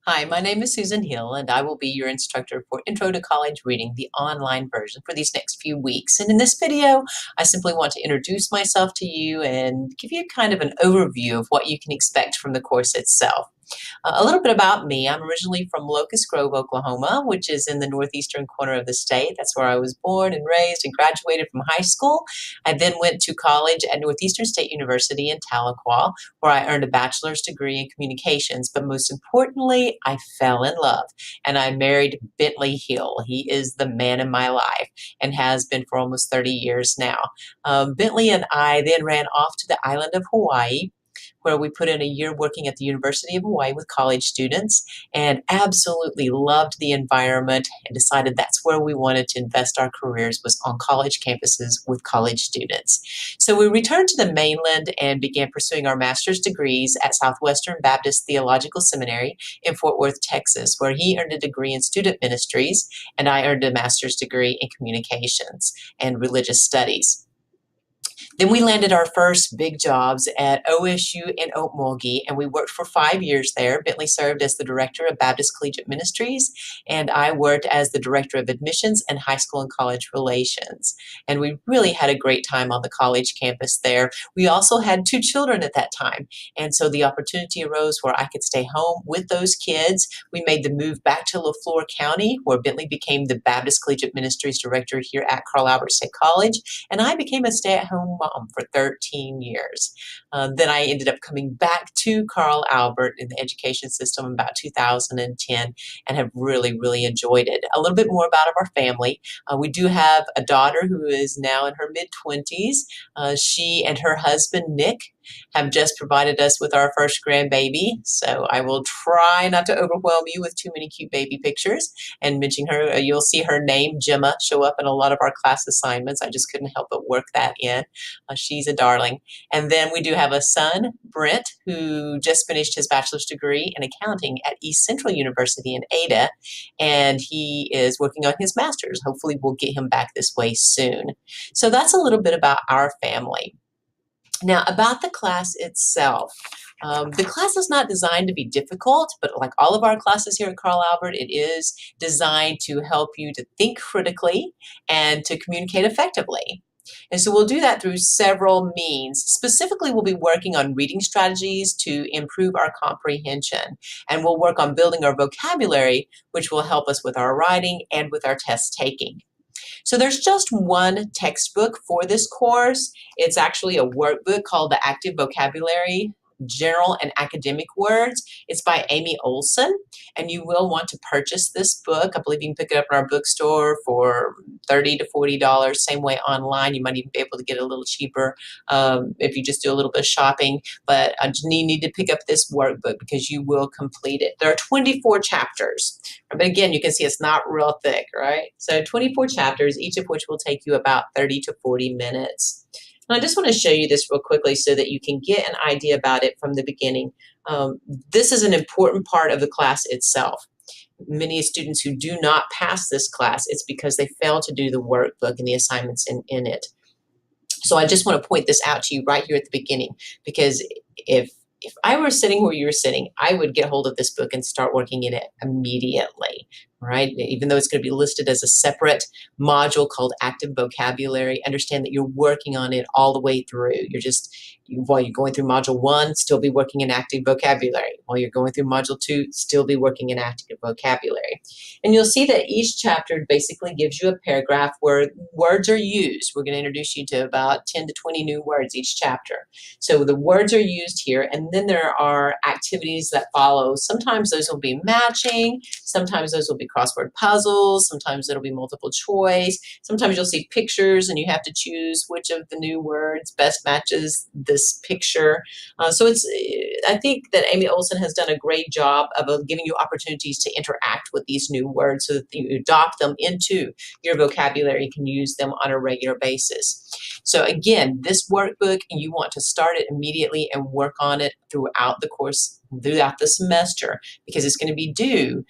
Hi, my name is Susan Hill, and I will be your instructor for Intro to College Reading, the online version for these next few weeks. And in this video, I simply want to introduce myself to you and give you kind of an overview of what you can expect from the course itself. A little bit about me. I'm originally from Locust Grove, Oklahoma, which is in the northeastern corner of the state. That's where I was born and raised and graduated from high school. I then went to college at Northeastern State University in Tahlequah, where I earned a bachelor's degree in communications. But most importantly, I fell in love and I married Bentley Hill. He is the man in my life and has been for almost 30 years now. Bentley and I then ran off to the island of Hawaii, where we put in a year working at the University of Hawaii with college students and absolutely loved the environment and decided that's where we wanted to invest our careers, was on college campuses with college students. So we returned to the mainland and began pursuing our master's degrees at Southwestern Baptist Theological Seminary in Fort Worth, Texas, where he earned a degree in student ministries and I earned a master's degree in communications and religious studies. Then we landed our first big jobs at OSU and Okmulgee, and we worked for 5 years there. Bentley served as the director of Baptist Collegiate Ministries, and I worked as the director of admissions and high school and college relations. And we really had a great time on the college campus there. We also had 2 children at that time, and so the opportunity arose where I could stay home with those kids. We made the move back to LeFlore County, where Bentley became the Baptist Collegiate Ministries director here at Carl Albert State College, and I became a stay-at-home mom for 13 years. Then I ended up coming back to Carl Albert in the education system in about 2010 and have really, really enjoyed it. A little bit more about our family. We do have a daughter who is now in her mid-20s. She and her husband, Nick, have just provided us with our first grandbaby. So I will try not to overwhelm you with too many cute baby pictures and mention her. You'll see her name, Gemma, show up in a lot of our class assignments. I just couldn't help but work that in. She's a darling. And then we do have a son, Brent, who just finished his bachelor's degree in accounting at East Central University in Ada, and he is working on his master's. Hopefully we'll get him back this way soon. So that's a little bit about our family. Now, about the class itself. The class is not designed to be difficult, but like all of our classes here at Carl Albert, it is designed to help you to think critically and to communicate effectively. And so we'll do that through several means. Specifically, we'll be working on reading strategies to improve our comprehension. And we'll work on building our vocabulary, which will help us with our writing and with our test taking. So there's just one textbook for this course. It's actually a workbook called the Active Vocabulary, General and Academic Words. It's by Amy Olson, and you will want to purchase this book. I believe you can pick it up in our bookstore for $30 to $40. Same way online. You might even be able to get it a little cheaper if you just do a little bit of shopping. But you need to pick up this workbook because you will complete it. There are 24 chapters. But again, you can see it's not real thick, right? So 24 chapters, each of which will take you about 30 to 40 minutes. And I just want to show you this real quickly so that you can get an idea about it from the beginning. This is an important part of the class itself. Many students who do not pass this class, it's because they fail to do the workbook and the assignments in it. So I just want to point this out to you right here at the beginning, because if I were sitting where you're sitting, I would get hold of this book and start working in it immediately, right? Even though it's going to be listed as a separate module called Active Vocabulary, understand that you're working on it all the way through. While you're going through Module 1, still be working in Active Vocabulary. While you're going through Module 2, still be working in Active Vocabulary. And you'll see that each chapter basically gives you a paragraph where words are used. We're going to introduce you to about 10 to 20 new words each chapter. So the words are used here, and then there are activities that follow. Sometimes those will be matching, sometimes those will be crossword puzzles, sometimes it'll be multiple choice, sometimes you'll see pictures and you have to choose which of the new words best matches this picture. I think that Amy Olson has done a great job of giving you opportunities to interact with these new words so that you adopt them into your vocabulary. You can use them on a regular basis. So again, this workbook, you want to start it immediately and work on it throughout the course, throughout the semester, because it's going to be due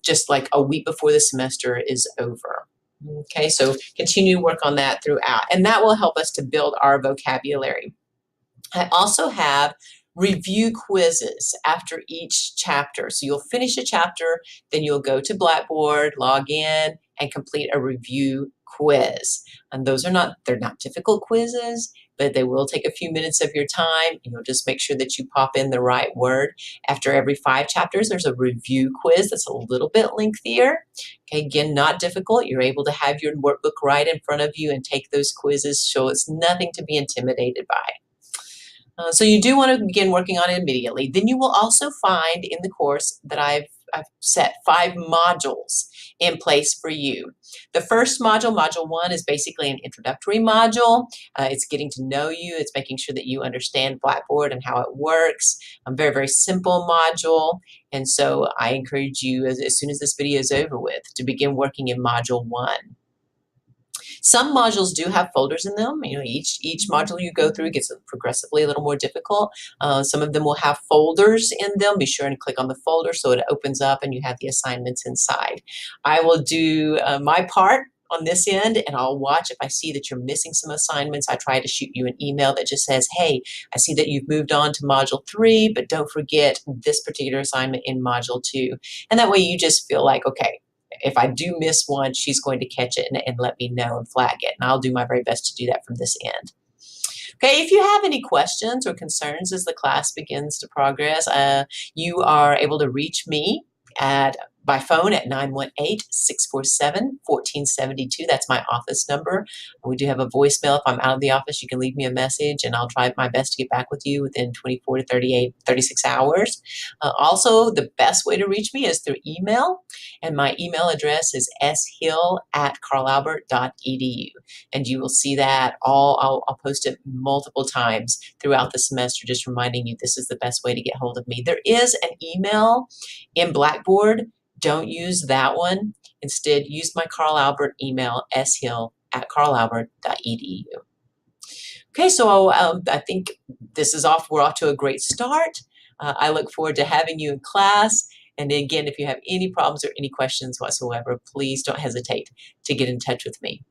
just like a week before the semester is over. Okay, so continue to work on that throughout, and that will help us to build our vocabulary. I also have review quizzes after each chapter. So you'll finish a chapter, then you'll go to Blackboard, log in, and complete a review quiz. And they're not difficult quizzes, but they will take a few minutes of your time. You'll just make sure that you pop in the right word. After every 5 chapters, there's a review quiz that's a little bit lengthier. Okay, again, not difficult. You're able to have your workbook right in front of you and take those quizzes, so it's nothing to be intimidated by. So you do want to begin working on it immediately. Then you will also find in the course that I've set 5 modules in place for you. The first module, Module 1, is basically an introductory module. It's getting to know you. It's making sure that you understand Blackboard and how it works. A very, very simple module. And so I encourage you, as soon as this video is over with, to begin working in Module 1. Some modules do have folders in them. Each module you go through gets progressively a little more difficult. Some of them will have folders in them. Be sure and click on the folder so it opens up and you have the assignments inside. I will do my part on this end, and I'll watch if I see that you're missing some assignments. I try to shoot you an email that just says, hey, I see that you've moved on to Module 3, but don't forget this particular assignment in Module 2. And that way you just feel like, okay, if I do miss one, she's going to catch it and let me know and flag it. And I'll do my very best to do that from this end. Okay, if you have any questions or concerns as the class begins to progress, you are able to reach me by phone at 918-647-1472. That's my office number. We do have a voicemail. If I'm out of the office, you can leave me a message and I'll try my best to get back with you within 24 to 36 hours. Also, the best way to reach me is through email, and my email address is shill@carlalbert.edu. And you will see that I'll post it multiple times throughout the semester, just reminding you this is the best way to get hold of me. There is an email in Blackboard. Don't use that one. Instead, use my Carl Albert email, shill@carlalbert.edu. Okay, so I think we're off to a great start. I look forward to having you in class. And again, if you have any problems or any questions whatsoever, please don't hesitate to get in touch with me.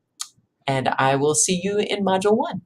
And I will see you in Module 1.